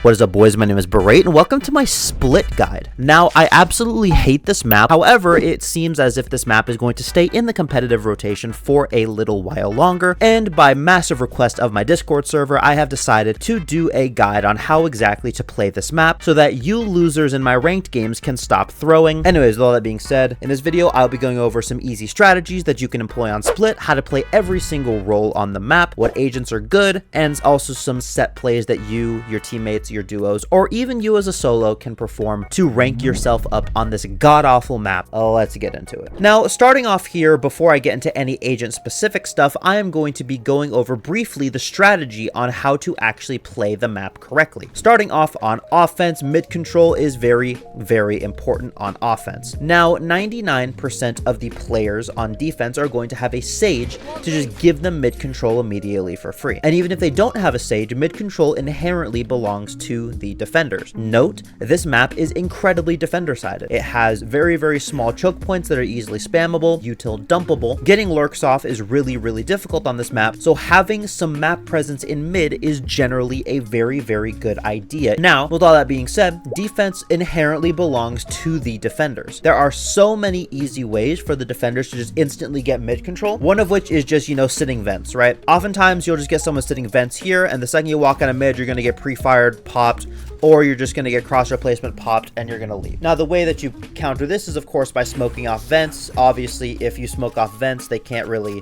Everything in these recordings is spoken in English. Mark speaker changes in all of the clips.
Speaker 1: What is up, boys? My name is Berate, and welcome to my split guide. Now, I absolutely hate this map. However, it seems as if this map is going to stay in the competitive rotation for a little while longer, and by massive request of my Discord server, I have decided to do a guide on how exactly to play this map so that you losers in my ranked games can stop throwing. Anyways, with all that being said, in this video, I'll be going over some easy strategies that you can employ on split, how to play every single role on the map, what agents are good, and also some set plays that you, your teammates, your duos, or even you as a solo can perform to rank yourself up on this god-awful map. Let's get into it. Now, starting off here, before I get into any agent-specific stuff, I am going to be going over briefly the strategy on how to actually play the map correctly. Starting off on offense, mid-control is very, very important on offense. Now, 99% of the players on defense are going to have a Sage to just give them mid-control immediately for free. And even if they don't have a Sage, mid-control inherently belongs to the defenders. Note, this map is incredibly defender-sided. It has very, very small choke points that are easily spammable, util dumpable. Getting lurks off is really, really difficult on this map, so having some map presence in mid is generally a very, very good idea. Now, with all that being said, defense inherently belongs to the defenders. There are so many easy ways for the defenders to just instantly get mid control, one of which is just, sitting vents, right? Oftentimes, you'll just get someone sitting vents here, and the second you walk out of mid, you're going to get pre-fired, popped, or you're just going to get cross replacement popped and you're going to leave. Now, the way that you counter this is, of course, by smoking off vents. Obviously, if you smoke off vents, they can't really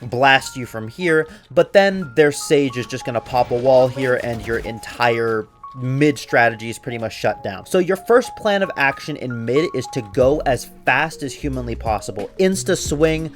Speaker 1: blast you from here, but then their Sage is just going to pop a wall here and your entire mid strategy is pretty much shut down. So your first plan of action in mid is to go as fast as humanly possible. Insta swing,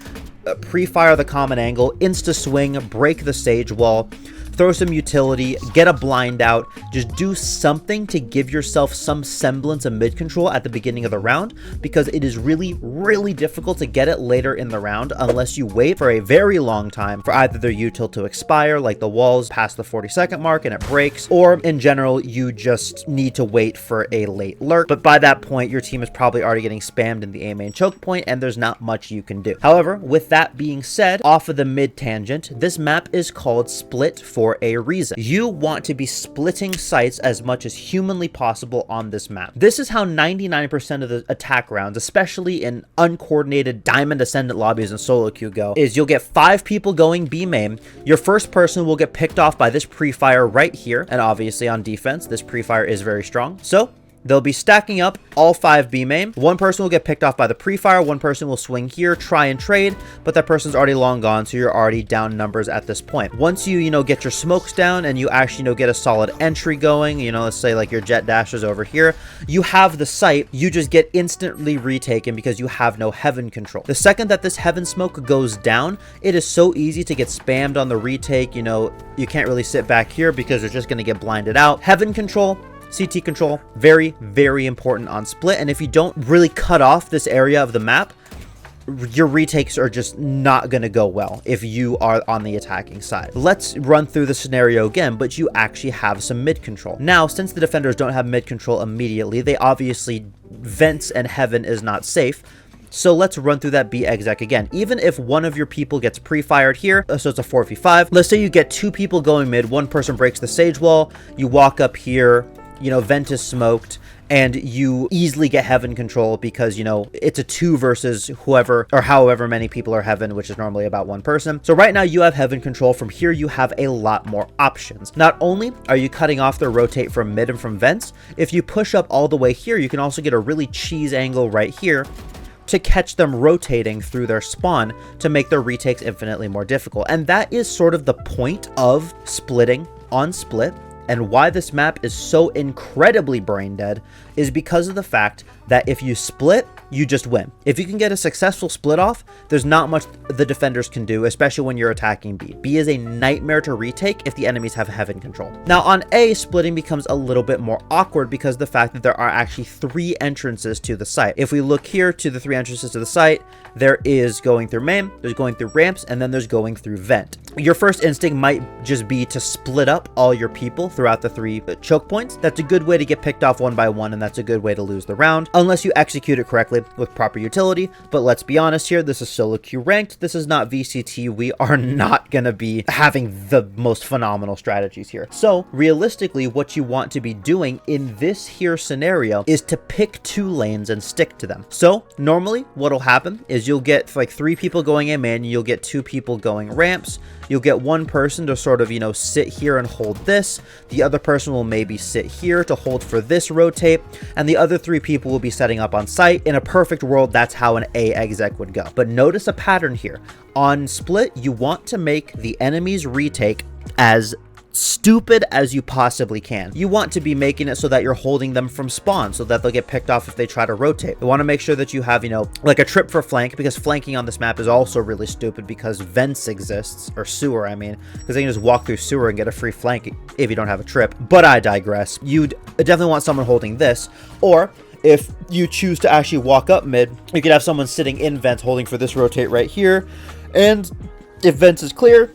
Speaker 1: pre-fire the common angle, insta swing, break the Sage wall, throw some utility, get a blind out, just do something to give yourself some semblance of mid control at the beginning of the round, because it is really, really difficult to get it later in the round unless you wait for a very long time for either their util to expire, like the walls past the 40-second mark and it breaks, or in general, you just need to wait for a late lurk. But by that point, your team is probably already getting spammed in the A main choke point and there's not much you can do. However, with that being said, off of the mid tangent, this map is called split for a reason. You want to be splitting sites as much as humanly possible on this map. This is how 99% of the attack rounds, especially in uncoordinated diamond ascendant lobbies and solo queue go, is you'll get 5 people going B main. Your first person will get picked off by this pre-fire right here, and obviously on defense, this pre-fire is very strong. So they'll be stacking up all 5 B main. One person will get picked off by the pre-fire, one person will swing here, try and trade, but that person's already long gone, so you're already down numbers at this point. Once you, get your smokes down and you actually, get a solid entry going, let's say like your jet dashers over here, you have the site, you just get instantly retaken because you have no heaven control. The second that this heaven smoke goes down, it is so easy to get spammed on the retake. You can't really sit back here because you're just going to get blinded out. Heaven control, CT control, very, very important on split. And if you don't really cut off this area of the map, your retakes are just not going to go well if you are on the attacking side. Let's run through the scenario again, but you actually have some mid control. Now, since the defenders don't have mid control immediately, they obviously vents and heaven is not safe. So let's run through that B exec again. Even if one of your people gets pre-fired here, so it's a 4v5. Let's say you get 2 people going mid, one person breaks the Sage wall, you walk up here, vent is smoked, and you easily get heaven control because, it's a 2 versus whoever or however many people are heaven, which is normally about 1 person. So right now you have heaven control. From here, you have a lot more options. Not only are you cutting off their rotate from mid and from vents, if you push up all the way here, you can also get a really cheese angle right here to catch them rotating through their spawn to make their retakes infinitely more difficult. And that is sort of the point of splitting on split. And why this map is so incredibly brain dead is because of the fact that if you split, you just win. If you can get a successful split off, there's not much the defenders can do, especially when you're attacking B. B is a nightmare to retake if the enemies have heaven control. Now on A, splitting becomes a little bit more awkward because of the fact that there are actually 3 entrances to the site. If we look here to the 3 entrances to the site, there is going through main, there's going through ramps, and then there's going through vent. your first instinct might just be to split up all your people throughout the 3 choke points. That's a good way to get picked off one by one, and that's a good way to lose the round, unless you execute it correctly with proper utility. But let's be honest here, this is solo queue ranked. This is not VCT. We are not going to be having the most phenomenal strategies here. So realistically, what you want to be doing in this here scenario is to pick 2 lanes and stick to them. So normally what'll happen is you'll get like 3 people going in main, you'll get 2 people going ramps. You'll get one person to sort of, you know, sit here and hold this. The other person will maybe sit here to hold for this rotate. And the other 3 people will be setting up on site. In a perfect world, that's how an A exec would go. But notice a pattern here. On split, you want to make the enemy's retake as stupid as you possibly can. You want to be making it so that you're holding them from spawn so that they'll get picked off if they try to rotate. You want to make sure that you have, you know, like a trip for flank, because flanking on this map is also really stupid because vents exists, or sewer, I mean, because they can just walk through sewer and get a free flank if you don't have a trip. But I digress. You'd definitely want someone holding this, or if you choose to actually walk up mid, you could have someone sitting in vents holding for this rotate right here. And if vents is clear,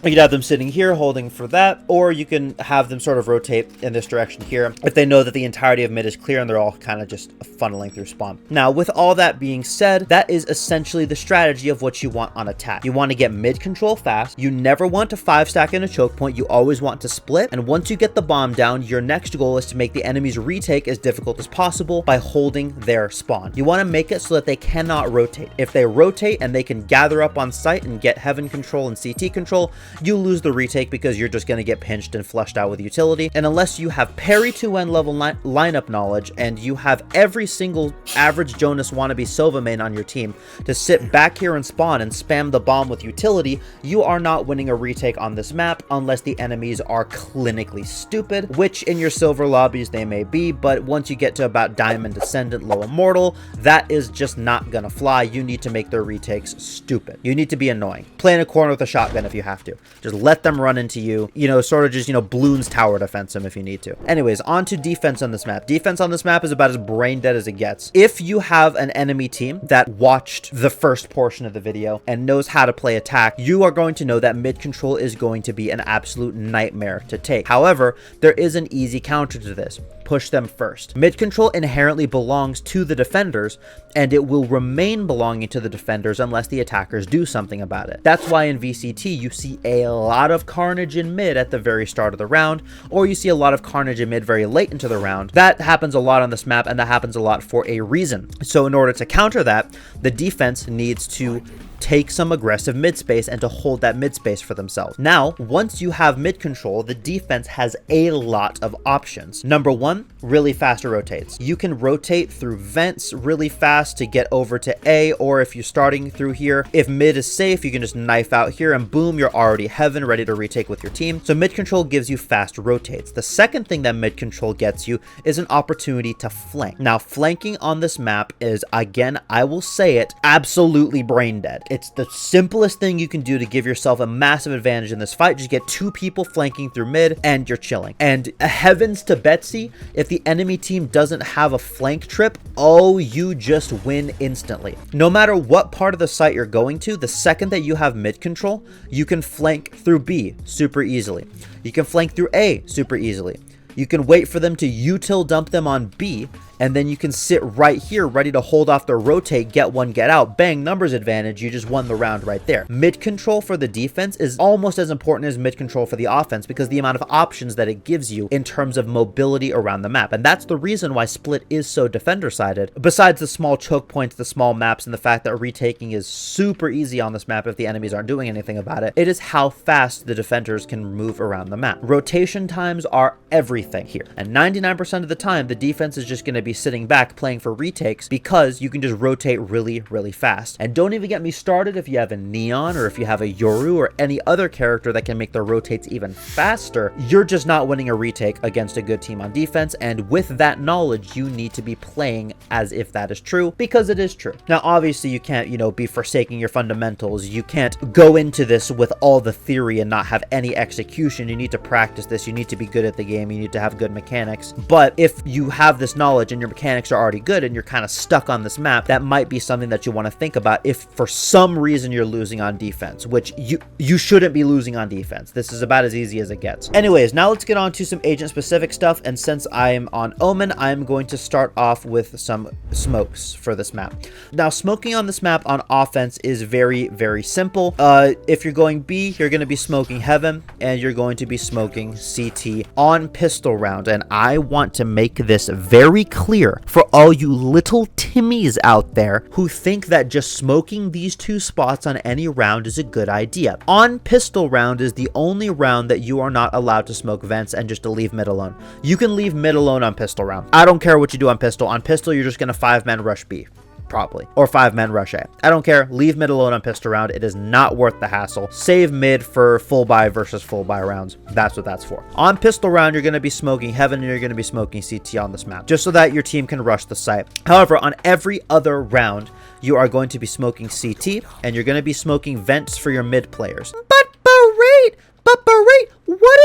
Speaker 1: you could have them sitting here holding for that, or you can have them sort of rotate in this direction here if they know that the entirety of mid is clear and they're all kind of just funneling through spawn. Now, with all that being said, that is essentially the strategy of what you want on attack. You want to get mid control fast. You never want to 5-stack in a choke point. You always want to split. And once you get the bomb down, your next goal is to make the enemy's retake as difficult as possible by holding their spawn. You want to make it so that they cannot rotate. If they rotate and they can gather up on site and get heaven control and CT control, you lose the retake because you're just going to get pinched and flushed out with utility. And unless you have parry to end level lineup knowledge and you have every single average Jonas wannabe Sova main on your team to sit back here and spawn and spam the bomb with utility, you are not winning a retake on this map unless the enemies are clinically stupid, which in your silver lobbies they may be, but once you get to about diamond, ascendant, low immortal, that is just not gonna fly. You need to make their retakes stupid. You need to be annoying. Play in a corner with a shotgun if you have to. Just let them run into you, you know, sort of just, you know, balloons tower defense them if you need to. Anyways, on to defense on this map. Defense on this map is about as brain dead as it gets. If you have an enemy team that watched the first portion of the video and knows how to play attack, you are going to know that mid control is going to be an absolute nightmare to take. However, there is an easy counter to this. Push them first. Mid control inherently belongs to the defenders, and it will remain belonging to the defenders unless the attackers do something about it. That's why in VCT you see a lot of carnage in mid at the very start of the round, or you see a lot of carnage in mid very late into the round. That happens a lot on this map, and that happens a lot for a reason. So in order to counter that, the defense needs to take some aggressive mid space and to hold that mid space for themselves. Now, once you have mid control, the defense has a lot of options. Number one, really fast rotates. You can rotate through vents really fast to get over to A, or if you're starting through here, if mid is safe, you can just knife out here and boom, you're already heaven, ready to retake with your team. So mid control gives you fast rotates. The second thing that mid control gets you is an opportunity to flank. Now, flanking on this map is, again, I will say it, absolutely brain dead. It's the simplest thing you can do to give yourself a massive advantage in this fight. Just get 2 people flanking through mid and you're chilling. And heavens to Betsy, if the enemy team doesn't have a flank trip, oh, you just win instantly. No matter what part of the site you're going to, the second that you have mid control, you can flank through B super easily. You can flank through A super easily. You can wait for them to util dump them on B, and then you can sit right here ready to hold off their rotate, get one, get out, bang, numbers advantage, you just won the round right there. Mid control for the defense is almost as important as mid control for the offense because the amount of options that it gives you in terms of mobility around the map. And that's the reason why split is so defender sided. Besides the small choke points, the small maps, and the fact that retaking is super easy on this map if the enemies aren't doing anything about it, it is how fast the defenders can move around the map. Rotation times are everything here. And 99% of the time, the defense is just going to be sitting back playing for retakes because you can just rotate really, really fast. And don't even get me started if you have a Neon or if you have a Yoru or any other character that can make their rotates even faster. You're just not winning a retake against a good team on defense. And with that knowledge, you need to be playing as if that is true, because it is true. Now, obviously, you can't, you know, be forsaking your fundamentals. You can't go into this with all the theory and not have any execution. You need to practice this. You need to be good at the game. You need to have good mechanics. But if you have this knowledge and your mechanics are already good and you're kind of stuck on this map, that might be something that you want to think about if for some reason you're losing on defense, which you shouldn't be losing on defense. This is about as easy as it gets. Anyways, now let's get on to some agent specific stuff. And since I'm on Omen, I'm going to start off with some smokes for this map. Now, smoking on this map on offense is very, very simple. If you're going B, you're going to be smoking Heaven, and you're going to be smoking CT on pistol round. And I want to make this very clear for all you little Timmies out there who think that just smoking these two spots on any round is a good idea. On pistol round is the only round that you are not allowed to smoke vents and just to leave mid alone. You can leave mid alone on pistol round. I don't care what you do on pistol. On pistol, you're just going to 5-man rush B. Probably, or 5-man rush A. I don't care. Leave mid alone on pistol round. It is not worth the hassle. Save mid for full buy versus full buy rounds. That's what that's for. On pistol round, you're going to be smoking Heaven and you're going to be smoking CT on this map, just so that your team can rush the site. However, on every other round, you are going to be smoking CT and you're going to be smoking vents for your mid players. But Berate, what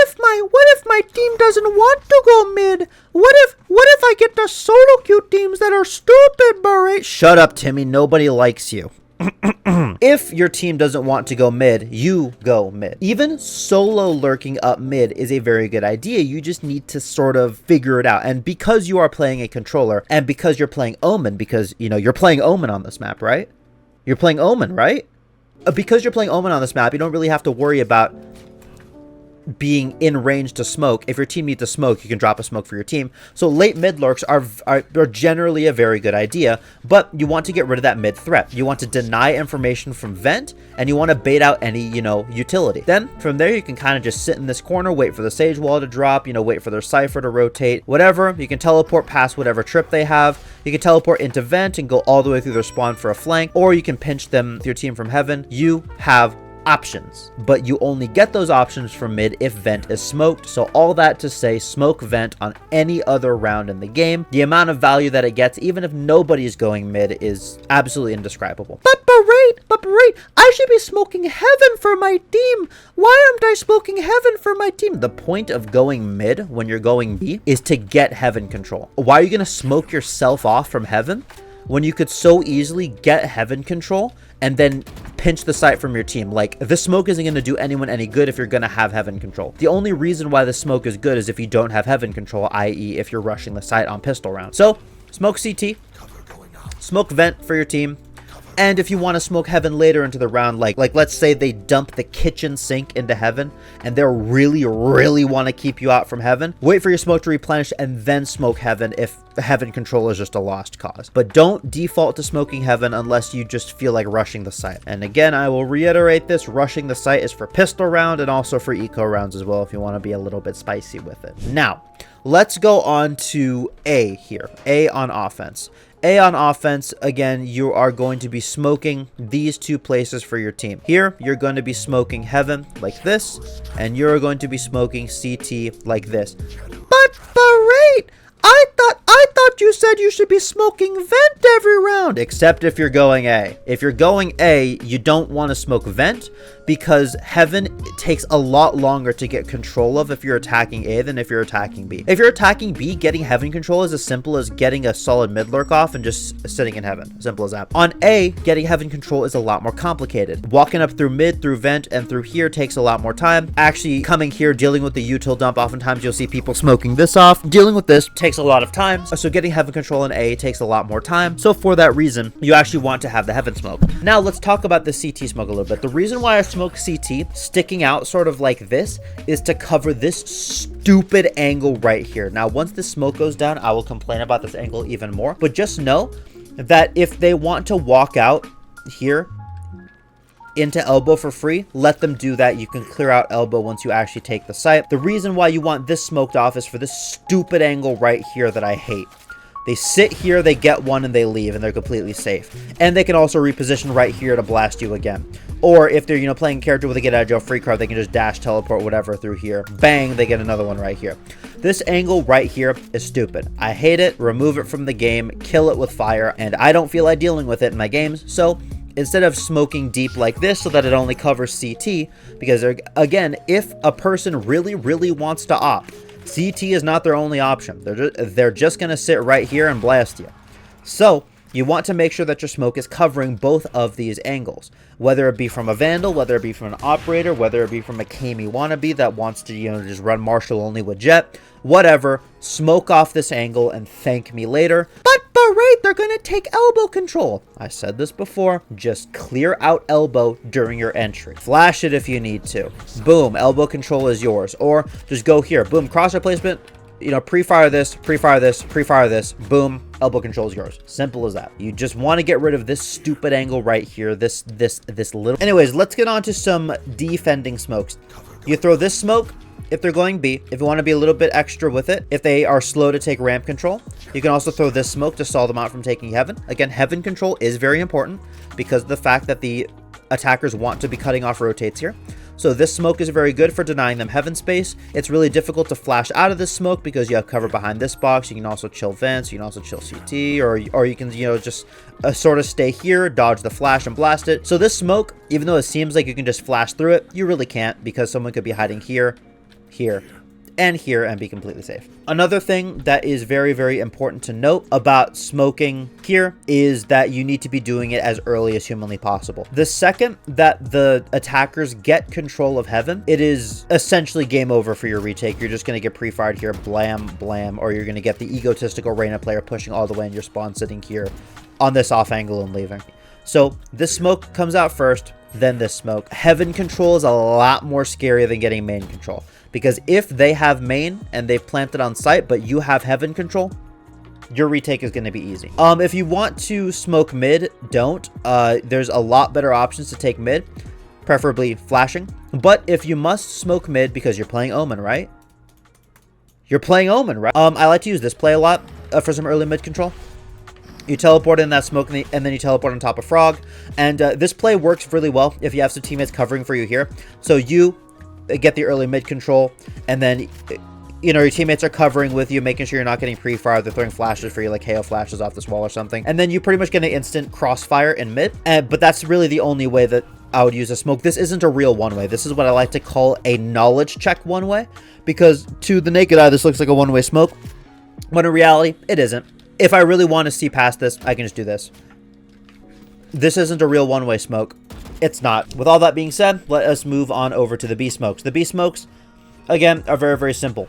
Speaker 1: if my team doesn't want to go mid? What if I get the solo queue teams that are stupid, Berate? Shut up, Timmy. Nobody likes you. If your team doesn't want to go mid, you go mid. Even solo lurking up mid is a very good idea. You just need to sort of figure it out. And because you are playing a controller and because you're playing Omen, because, you know, you're playing Omen on this map, right? You're playing Omen, right? Because you're playing Omen on this map, you don't really have to worry about being in range to smoke. If your team needs to smoke, you can drop a smoke for your team. So late mid lurks are generally a very good idea, but you want to get rid of that mid threat. You want to deny information from vent, and you want to bait out any, you know, utility. Then from there, you can kind of just sit in this corner, wait for the sage wall to drop, you know, wait for their cypher to rotate, whatever. You can teleport past whatever trip they have. You can teleport into vent and go all the way through their spawn for a flank, or you can pinch them with your team from Heaven. You have options, but you only get those options from mid if vent is smoked. So all that to say, smoke vent on any other round in the game. The amount of value that it gets, even if nobody is going mid, is absolutely indescribable. But Berate, I should be smoking Heaven for my team. Why aren't I smoking Heaven for my team? The point of going mid when you're going B is to get Heaven control. Why are you going to smoke yourself off from Heaven when you could so easily get Heaven control and then pinch the site from your team? Like, this smoke isn't going to do anyone any good if you're going to have Heaven control. The only reason why the smoke is good is if you don't have Heaven control, i.e. if you're rushing the site on pistol round. So, smoke CT, smoke vent for your team, and if you want to smoke Heaven later into the round, like let's say they dump the kitchen sink into Heaven and they really want to keep you out from Heaven, wait for your smoke to replenish and then smoke Heaven if Heaven control is just a lost cause. But don't default to smoking Heaven unless you just feel like rushing the site. And again, I will reiterate this, rushing the site is for pistol round and also for eco rounds as well if you want to be a little bit spicy with it. Now, let's go on to A here. A on offense. A on offense, again, you are going to be smoking these two places for your team. Here, you're going to be smoking Heaven like this, and you're going to be smoking CT like this. But Berate, I thought you said you should be smoking vent every round, except if you're going A. If you're going A, you don't want to smoke vent because Heaven takes a lot longer to get control of if you're attacking A than if you're attacking B. If you're attacking B, getting Heaven control is as simple as getting a solid mid lurk off and just sitting in Heaven. Simple as that. On A, getting Heaven control is a lot more complicated. Walking up through mid, through vent, and through here takes a lot more time. Actually, coming here, dealing with the util dump, oftentimes you'll see people smoking this off. Dealing with this takes a lot of time. So getting Heaven control in A takes a lot more time. So for that reason, you actually want to have the Heaven smoke. Now let's talk about the CT smoke a little bit. The reason why I smoke CT sticking out sort of like this is to cover this stupid angle right here. Now, once the smoke goes down, I will complain about this angle even more. But just know that if they want to walk out here into elbow for free, let them do that. You can clear out elbow once you actually take the site. The reason why you want this smoked off is for this stupid angle right here that I hate. They sit here, they get one, and they leave, and they're completely safe. And they can also reposition right here to blast you again. Or if they're, you know, playing a character with a get out of jail free card, they can just dash, teleport, whatever through here. Bang, they get another one right here. This angle right here is stupid. I hate it. Remove it from the game. Kill it with fire. And I don't feel like dealing with it in my games. So instead of smoking deep like this so that it only covers CT, because again, if a person really wants to op CT is not their only option. They're just going to sit right here and blast you. So you want to make sure that your smoke is covering both of these angles, whether it be from a Vandal, whether it be from an Operator, whether it be from a Kami wannabe that wants to, just run Marshall only with Jet, whatever. Smoke off this angle and thank me later. But Berate, they're going to take elbow control. I said this before, just clear out elbow during your entry. Flash it if you need to. Boom, elbow control is yours. Or just go here, boom, crosshair placement, pre-fire this, pre-fire this, pre-fire this, boom, elbow control is yours. Simple as that. You just want to get rid of this stupid angle right here, this little... Anyways, let's get on to some defending smokes. You throw this smoke if they're going B, if you want to be a little bit extra with it, if they are slow to take ramp control. You can also throw this smoke to stall them out from taking heaven. Again, heaven control is very important because of the fact that the attackers want to be cutting off rotates here. So this smoke is very good for denying them heaven space. It's really difficult to flash out of this smoke because you have cover behind this box. You can also chill vents, you can also chill CT, or you can, just sort of stay here, dodge the flash and blast it. So this smoke, even though it seems like you can just flash through it, you really can't because someone could be hiding here, here, and here and be completely safe. Another thing that is very, very important to note about smoking here is that you need to be doing it as early as humanly possible. The second that the attackers get control of heaven, it is essentially game over for your retake. You're just going to get pre-fired here, blam, blam, or you're going to get the egotistical Reyna player pushing all the way in your spawn sitting here on this off angle and leaving. So this smoke comes out first, then this smoke. Heaven control is a lot more scary than getting main control. Because if they have main and they've planted on site, but you have heaven control, your retake is going to be easy. If you want to smoke mid, don't. There's a lot better options to take mid, preferably flashing. But if you must smoke mid because you're playing Omen, right? You're playing Omen, right? I like to use this play a lot for some early mid control. You teleport in that smoke and then you teleport on top of Frog. And this play works really well if you have some teammates covering for you here. So you get the early mid control, and then your teammates are covering with you, making sure you're not getting pre-fire. They're throwing flashes for you, like hail flashes off this wall or something, and then you pretty much get an instant crossfire in mid. But that's really the only way that I would use a smoke. This isn't a real one-way. This is what I like to call a knowledge check one-way, because to the naked eye this looks like a one-way smoke, when in reality it isn't. If I really want to see past this, I can just do this. This isn't a real one-way smoke. It's not. With all that being said, let us move on over to the B smokes. The B smokes, again, are very, very simple.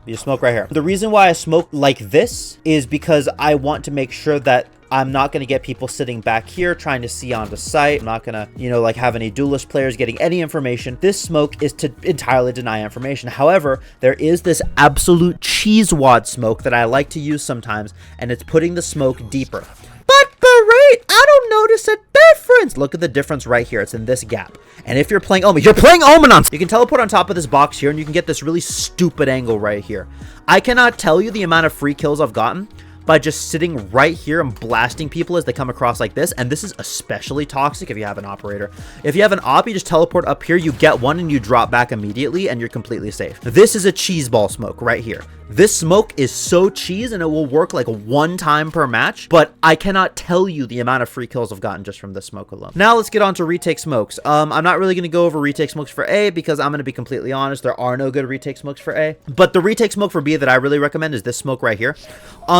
Speaker 1: You just smoke right here. The reason why I smoke like this is because I want to make sure that I'm not going to get people sitting back here trying to see onto site. I'm not going to, like have any duelist players getting any information. This smoke is to entirely deny information. However, there is this absolute cheese wad smoke that I like to use sometimes, and it's putting the smoke deeper. But Berate, I don't notice a difference. Look at the difference right here. It's in this gap. And if you're playing Omen, you're playing Omen on. You can teleport on top of this box here, and you can get this really stupid angle right here. I cannot tell you the amount of free kills I've gotten by just sitting right here and blasting people as they come across like this. And this is especially toxic if you have an operator. If you have an op, you just teleport up here, you get one, and you drop back immediately, and you're completely safe. This is a cheese ball smoke right here. This smoke is so cheese, and it will work like one time per match, but I cannot tell you the amount of free kills I've gotten just from this smoke alone. Now let's get on to retake smokes. I'm not really going to go over retake smokes for A because I'm going to be completely honest, there are no good retake smokes for A. But the retake smoke for B that I really recommend is this smoke right here.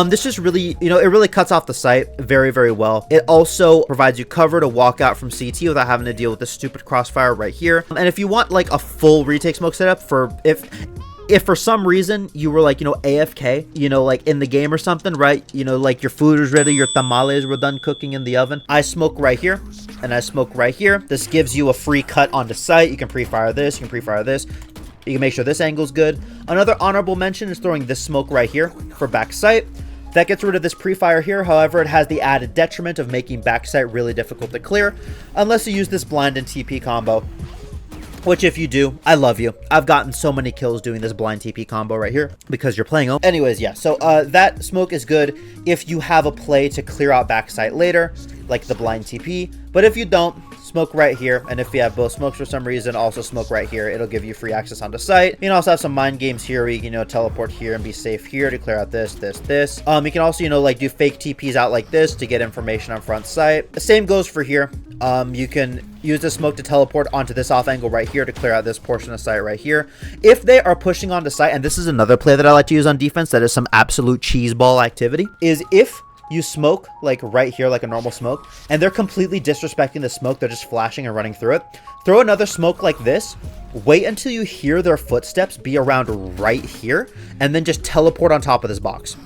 Speaker 1: This just really, it really cuts off the site very, very well. It also provides you cover to walk out from CT without having to deal with this stupid crossfire right here. And if you want like a full retake smoke setup for if for some reason you were like, AFK, like in the game or something, right? Like your food is ready, your tamales were done cooking in the oven. I smoke right here and I smoke right here. This gives you a free cut onto site. You can pre-fire this, you can pre-fire this. You can make sure this angle's good. Another honorable mention is throwing this smoke right here for backside. That gets rid of this pre-fire here. However, it has the added detriment of making backside really difficult to clear unless you use this blind and TP combo. Which if you do, I love you. I've gotten so many kills doing this blind TP combo right here because you're playing Omen. Anyways, yeah, so that smoke is good if you have a play to clear out backside later, like the blind TP. But if you don't, smoke smoke right here, and if you have both smokes for some reason, also smoke right here. It'll give you free access onto site. You can also have some mind games here where you can, you know, teleport here and be safe here to clear out this. You can also, you know, like do fake TPs out like this to get information on front site. The same goes for here. You can use the smoke to teleport onto this off angle right here to clear out this portion of site right here. If they are pushing onto site, and this is another play that I like to use on defense that is some absolute cheeseball activity, is if you smoke like right here, like a normal smoke, and they're completely disrespecting the smoke, they're just flashing and running through it, throw another smoke like this, wait until you hear their footsteps be around right here, and then just teleport on top of this box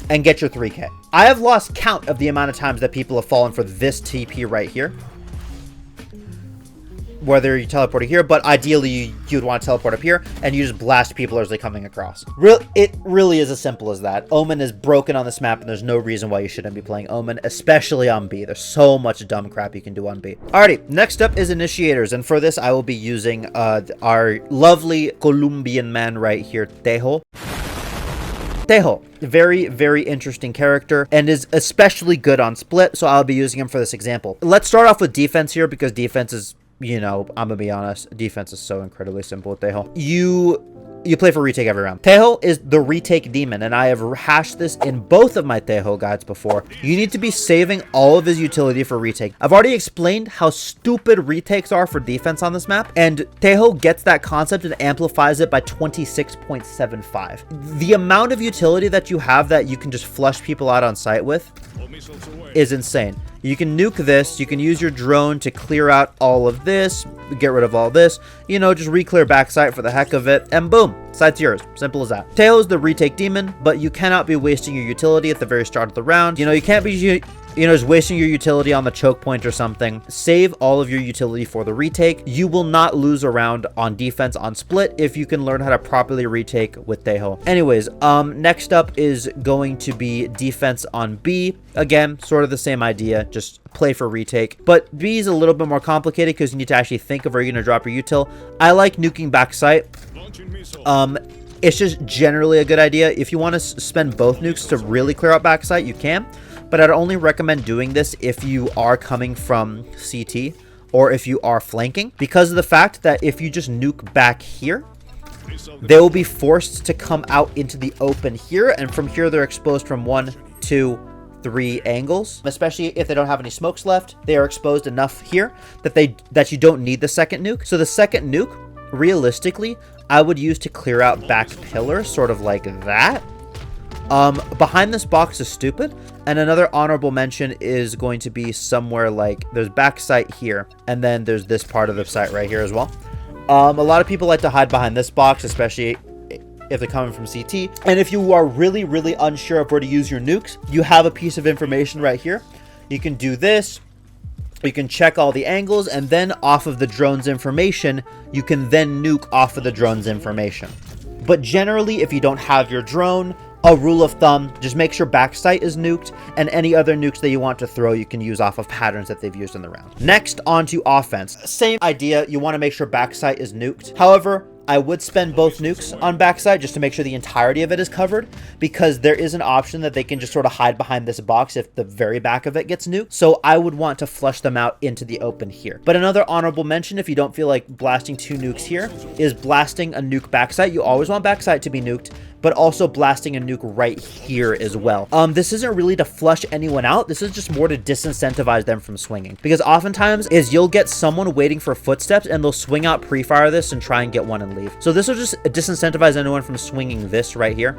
Speaker 1: and get your 3k. I have lost count of the amount of times that people have fallen for this TP right here, whether you teleport here, but ideally you'd want to teleport up here and you just blast people as they're coming across. It really is as simple as that. Omen is broken on this map, and there's no reason why you shouldn't be playing Omen, especially on B. There's so much dumb crap you can do on B. Alrighty, next up is Initiators, and for this I will be using our lovely Colombian man right here, Tejo. Tejo, very, very interesting character and is especially good on split, so I'll be using him for this example. Let's start off with defense here, because defense is, you know, I'm gonna be honest, defense is so incredibly simple with Tejo. You play for retake every round. Tejo is the retake demon, and I have hashed this in both of my Tejo guides before. You need to be saving all of his utility for retake. I've already explained how stupid retakes are for defense on this map, and Tejo gets that concept and amplifies it by 26.75. The amount of utility that you have that you can just flush people out on site with is insane. You can nuke this, you can use your drone to clear out all of this, get rid of all this, you know, just re-clear backside for the heck of it, and boom, site's yours. Simple as that. Tejo is the retake demon, but you cannot be wasting your utility at the very start of the round. You know, you can't be, you know, just wasting your utility on the choke point or something. Save all of your utility for the retake. You will not lose a round on defense on split if you can learn how to properly retake with Tejo. Anyways, next up is going to be defense on B. Again, sort of the same idea, just play for retake. But B is a little bit more complicated because you need to actually think of where you're going to drop your util. I like nuking backside. It's just generally a good idea. If you want to spend both nukes to really clear out backside, you can. But I'd only recommend doing this if you are coming from CT or if you are flanking, because of the fact that if you just nuke back here, they will be forced to come out into the open here, and from here they're exposed from 1, 2, 3 angles. Especially if they don't have any smokes left, they are exposed enough here that you don't need the second nuke. So the second nuke, realistically, I would use to clear out back pillars, sort of like that. Behind this box is stupid, and another honorable mention is going to be somewhere like there's back site here, and then there's this part of the site right here as well. A lot of people like to hide behind this box, especially if they're coming from CT. And if you are really, really unsure of where to use your nukes, you have a piece of information right here. You can do this. You can check all the angles, and then off of the drone's information, you can then nuke off of the drone's information. But generally, if you don't have your drone, a rule of thumb, just make sure backside is nuked, and any other nukes that you want to throw, you can use off of patterns that they've used in the round. Next, on to offense. Same idea, you want to make sure backside is nuked. However, I would spend both nukes on backside just to make sure the entirety of it is covered, because there is an option that they can just sort of hide behind this box if the very back of it gets nuked. So I would want to flush them out into the open here. But another honorable mention, if you don't feel like blasting 2 nukes here, is blasting a nuke backside. You always want backside to be nuked, but also blasting a nuke right here as well. This isn't really to flush anyone out. This is just more to disincentivize them from swinging, because oftentimes you'll get someone waiting for footsteps and they'll swing out pre-fire this and try and get one and leave. So this will just disincentivize anyone from swinging this right here.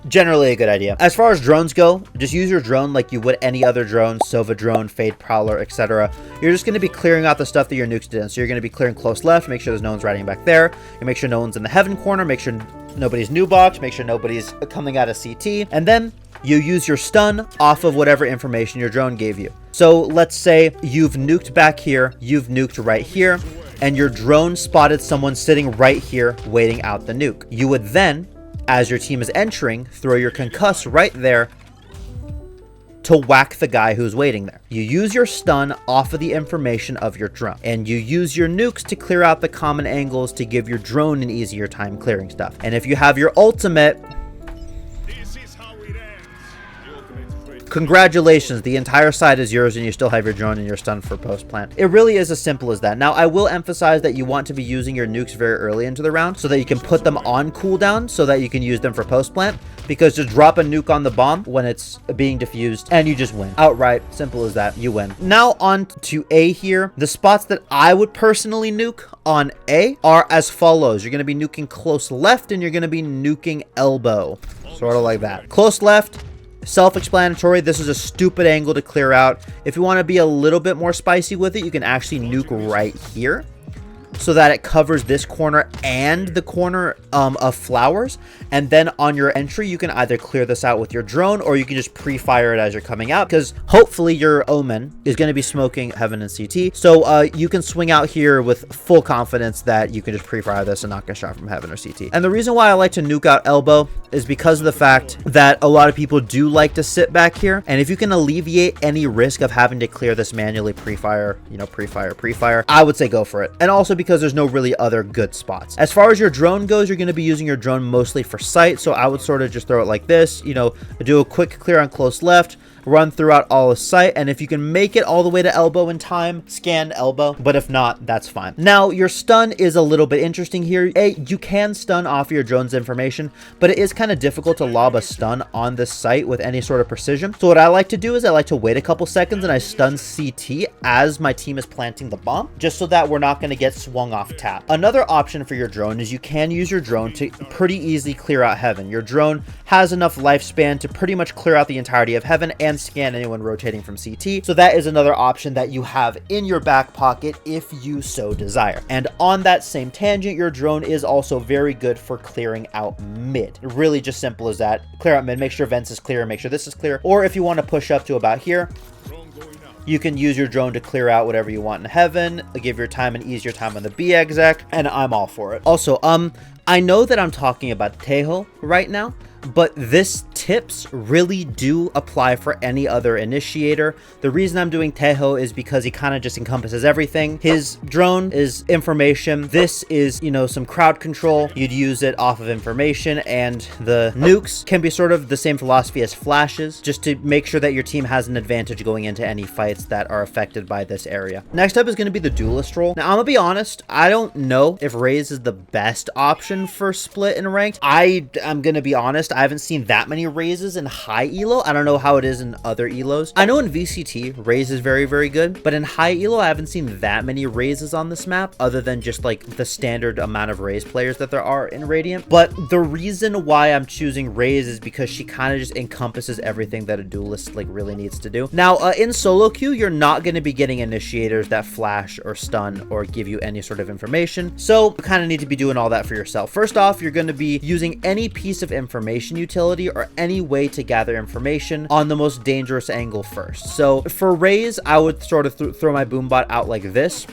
Speaker 1: Generally a good idea. As far as drones go, just use your drone like you would any other drone, Sova drone, Fade Prowler, etc. You're just going to be clearing out the stuff that your nukes did. So you're going to be clearing close left, make sure there's no one's riding back there. You make sure no one's in the heaven corner, make sure nobody's new box, make sure nobody's coming out of CT, and then you use your stun off of whatever information your drone gave you. So let's say you've nuked back here, you've nuked right here, and your drone spotted someone sitting right here waiting out the nuke. You would then, as your team is entering, throw your concuss right there to whack the guy who's waiting there. You use your stun off of the information of your drone, and you use your nukes to clear out the common angles to give your drone an easier time clearing stuff. And if you have your ultimate, congratulations, the entire side is yours and you still have your drone and you're stunned for post plant. It really is as simple as that. Now, I will emphasize that you want to be using your nukes very early into the round so that you can put them on cooldown so that you can use them for post plant, because just drop a nuke on the bomb when it's being diffused and you just win outright. Simple as that. You win. Now on to A here. The spots that I would personally nuke on A are as follows. You're going to be nuking close left and you're going to be nuking elbow, sort of like that. Close left, self-explanatory. This is a stupid angle to clear out. If you want to be a little bit more spicy with it, you can actually nuke right here so that it covers this corner and the corner of flowers. And then on your entry, you can either clear this out with your drone or you can just pre-fire it as you're coming out, because hopefully your Omen is going to be smoking Heaven and CT. So you can swing out here with full confidence that you can just pre-fire this and not get shot from Heaven or CT. And the reason why I like to nuke out elbow is because of the fact that a lot of people do like to sit back here. And if you can alleviate any risk of having to clear this manually, pre-fire, you know, pre-fire, I would say go for it. And also because there's no really other good spots. As far as your drone goes, you're going to be using your drone mostly for sight. So I would sort of just throw it like this, you know, do a quick clear on close left, run throughout all of sight, and if you can make it all the way to elbow in time, scan elbow, but if not, that's fine. Now, your stun is a little bit interesting here. You can stun off your drone's information, but it is kind of difficult to lob a stun on this site with any sort of precision. So what I like to do is I like to wait a couple seconds and I stun CT as my team is planting the bomb, just so that we're not going to get swung off tap. Another option for your drone is you can use your drone to pretty easily clear out Heaven. Your drone has enough lifespan to pretty much clear out the entirety of Heaven and scan anyone rotating from CT. So that is another option that you have in your back pocket if you so desire. And on that same tangent, your drone is also very good for clearing out mid. Really just simple as that. Clear out mid, make sure vents is clear, make sure this is clear. Or if you want to push up to about here, you can use your drone to clear out whatever you want in Heaven, give your time and ease your time on the B exec, and I'm all for it. Also, I know that I'm talking about Tejo right now, but this tips really do apply for any other initiator. The reason I'm doing Tejo is because he kind of just encompasses everything. His drone is information. This is, you know, some crowd control. You'd use it off of information, and the nukes can be sort of the same philosophy as flashes, just to make sure that your team has an advantage going into any fights that are affected by this area. Next up is going to be the Duelist role. Now, I'm gonna be honest, I don't know if Raze is the best option for split and ranked. I'm gonna be honest, I haven't seen that many Razes in high elo. I don't know how it is in other elos. I know in VCT, Raze is very, very good, but in high elo, I haven't seen that many Razes on this map, other than just like the standard amount of Raze players that there are in Radiant. But the reason why I'm choosing Raze is because she kind of just encompasses everything that a Duelist like really needs to do. Now, in solo queue, you're not going to be getting initiators that flash or stun or give you any sort of information. So you kind of need to be doing all that for yourself. First off, you're going to be using any piece of information utility or any way to gather information on the most dangerous angle first. So for Raze, I would sort of throw my boombot out like this,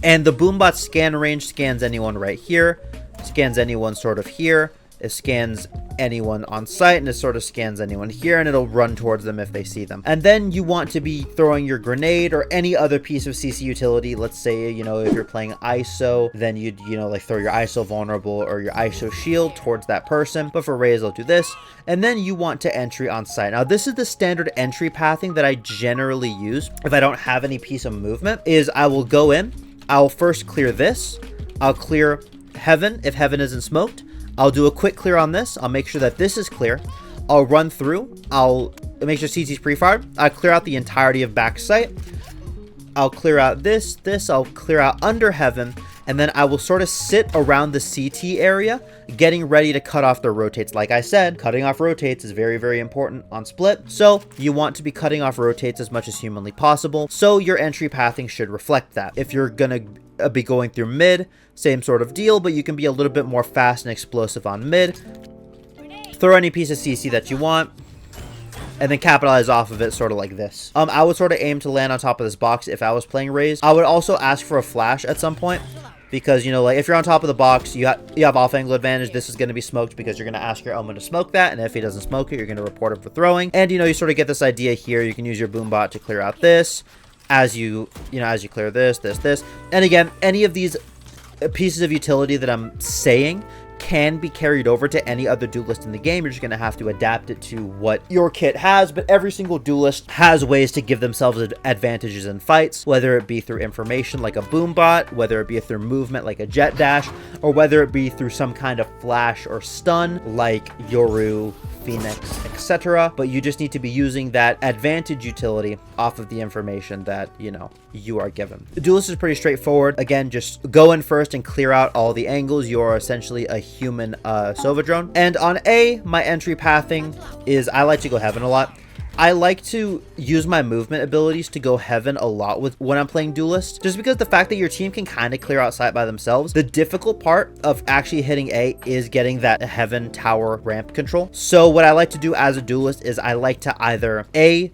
Speaker 1: and the boombot scan range scans anyone right here, scans anyone sort of here, it scans anyone on site, and it sort of scans anyone here, and it'll run towards them if they see them. And then you want to be throwing your grenade or any other piece of CC utility. Let's say, you know, if you're playing ISO, then you'd, you know, like throw your ISO vulnerable or your ISO shield towards that person. But for Raze, I'll do this. And then you want to entry on site. Now, this is the standard entry pathing that I generally use if I don't have any piece of movement, is I will go in, I'll first clear this, I'll clear Heaven if Heaven isn't smoked, I'll do a quick clear on this. I'll make sure that this is clear. I'll run through. I'll make sure CT's pre-fired. I'll clear out the entirety of back sight. I'll clear out this. I'll clear out under Heaven. And then I will sort of sit around the CT area, getting ready to cut off their rotates. Like I said, cutting off rotates is very, very important on split. So you want to be cutting off rotates as much as humanly possible. So your entry pathing should reflect that. If you're going to be going through mid, same sort of deal, but you can be a little bit more fast and explosive on mid. Throw any piece of CC that you want, and then capitalize off of it sort of like this. I would sort of aim to land on top of this box if I was playing Raze. I would also ask for a flash at some point, because, you know, like if you're on top of the box, you have off angle advantage. This is going to be smoked because you're going to ask your Omen to smoke that, and if he doesn't smoke it, you're going to report him for throwing. And, you know, you sort of get this idea here. You can use your boombot to clear out this as you clear this. And again, any of these pieces of utility that I'm saying can be carried over to any other duelist in the game. You're just going to have to adapt it to what your kit has, but every single duelist has ways to give themselves advantages in fights, whether it be through information like a boom bot, whether it be through movement like a jet dash, or whether it be through some kind of flash or stun like Yoru, Phoenix, etc. But you just need to be using that advantage utility off of the information that, you know, you are given. The duelist is pretty straightforward. Again, just go in first and clear out all the angles. You are essentially a human Sova drone. And on A, my entry pathing is I like to go heaven a lot. I like to use my movement abilities to go heaven a lot when I'm playing Duelist, just because the fact that your team can kind of clear out site by themselves. The difficult part of actually hitting A is getting that heaven tower ramp control. So what I like to do as a Duelist is I like to either A,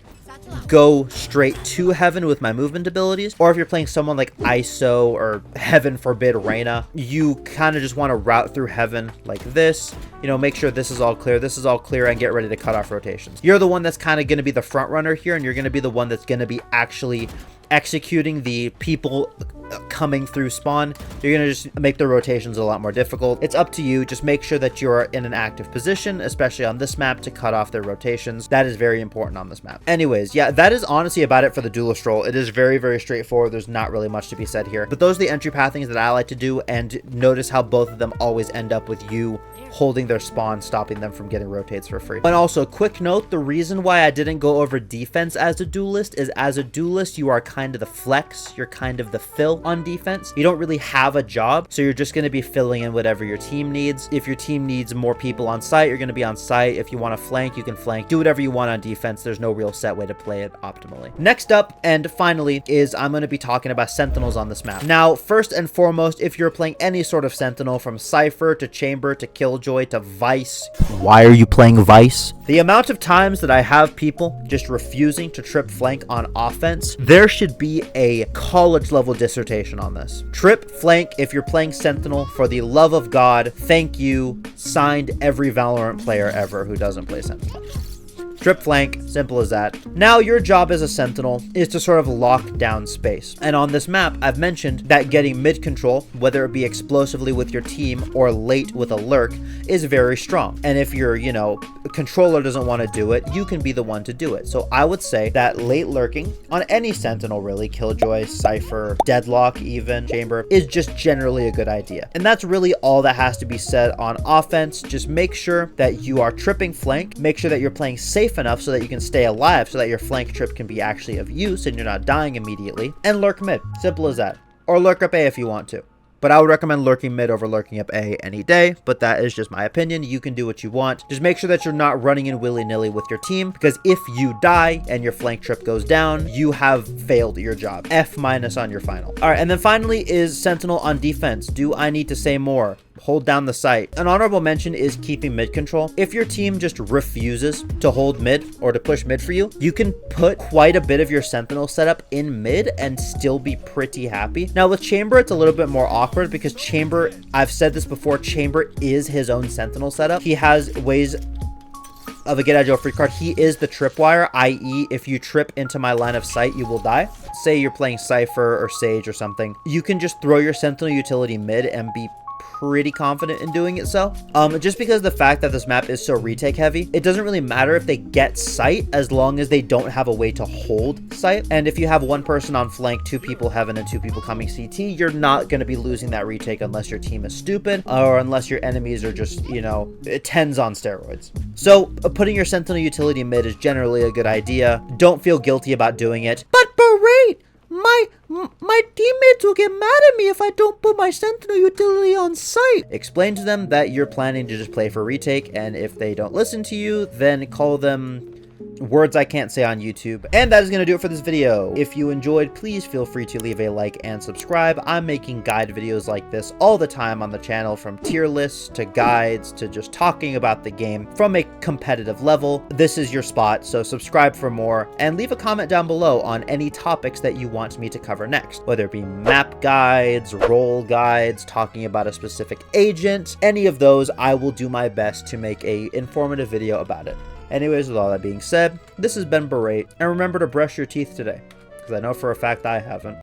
Speaker 1: go straight to heaven with my movement abilities, or if you're playing someone like ISO or heaven forbid Reyna, you kind of just want to route through heaven like this, you know, make sure this is all clear, and get ready to cut off rotations. You're the one that's kind of going to be the front runner here, and you're going to be the one that's going to be actually executing the people coming through spawn. You're gonna just make the rotations a lot more difficult. It's up to you. Just make sure that you're in an active position, especially on this map, to cut off their rotations. That is very important on this map. Anyways, yeah, that is honestly about it for the Duelist role. It is very, very straightforward. There's not really much to be said here, but those are the entry pathings that I like to do, and notice how both of them always end up with you holding their spawn, stopping them from getting rotates for free. And also, quick note, the reason why I didn't go over defense as a Duelist is as a Duelist, you are kind of the flex, you're kind of the fill on defense. You don't really have a job, so you're just going to be filling in whatever your team needs. If your team needs more people on site, you're going to be on site. If you want to flank, you can flank. Do whatever you want on defense. There's no real set way to play it optimally. Next up, and finally, is I'm going to be talking about Sentinels on this map. Now, first and foremost, if you're playing any sort of Sentinel, from Cypher to Chamber to Killjoy to Vice. Why are you playing Vice? The amount of times that I have people just refusing to trip flank on offense, there should be a college level dissertation on this. Trip flank if you're playing Sentinel, for the love of God. Thank you. Signed, every Valorant player ever who doesn't play Sentinel. Trip flank, simple as that. Now your job as a Sentinel is to sort of lock down space. And on this map, I've mentioned that getting mid control, whether it be explosively with your team or late with a lurk, is very strong. And if your, you know, controller doesn't want to do it, you can be the one to do it. So I would say that late lurking on any Sentinel, really, Killjoy, Cypher, Deadlock, even Chamber, is just generally a good idea. And that's really all that has to be said on offense. Just make sure that you are tripping flank, make sure that you're playing safe enough so that you can stay alive, so that your flank trip can be actually of use and you're not dying immediately, and lurk mid. Simple as that. Or lurk up A if you want to. But I would recommend lurking mid over lurking up A any day, but that is just my opinion. You can do what you want. Just make sure that you're not running in willy-nilly with your team, because if you die and your flank trip goes down, you have failed your job. F- on your final. All right, and then finally is Sentinel on defense. Do I need to say more? Hold down the site. An honorable mention is keeping mid control. If your team just refuses to hold mid or to push mid for you, you can put quite a bit of your Sentinel setup in mid and still be pretty happy. Now with Chamber, it's a little bit more awkward, because Chamber, I've said this before, Chamber is his own Sentinel setup. He has ways of a get out of jail free card. He is the tripwire, i.e. if you trip into my line of sight, you will die. Say you're playing Cypher or Sage or something, you can just throw your Sentinel utility mid and be pretty confident in doing it. So just because the fact that this map is so retake heavy, it doesn't really matter if they get sight as long as they don't have a way to hold sight. And if you have one person on flank, two people heaven, and two people coming CT, you're not going to be losing that retake unless your team is stupid, or unless your enemies are just, you know, 10s on steroids. So putting your Sentinel utility mid is generally a good idea. Don't feel guilty about doing it. But Berate, my teammates will get mad at me if I don't put my Sentinel utility on site. Explain to them that you're planning to just play for retake, and if they don't listen to you, then call them words I can't say on YouTube. And that is going to do it for this video. If you enjoyed, please feel free to leave a like and subscribe. I'm making guide videos like this all the time on the channel, from tier lists to guides to just talking about the game from a competitive level. This is your spot, so subscribe for more, and leave a comment down below on any topics that you want me to cover next, whether it be map guides, role guides, talking about a specific agent. Any of those, I will do my best to make a informative video about it. Anyways, with all that being said, this has been Berate, and remember to brush your teeth today, because I know for a fact I haven't.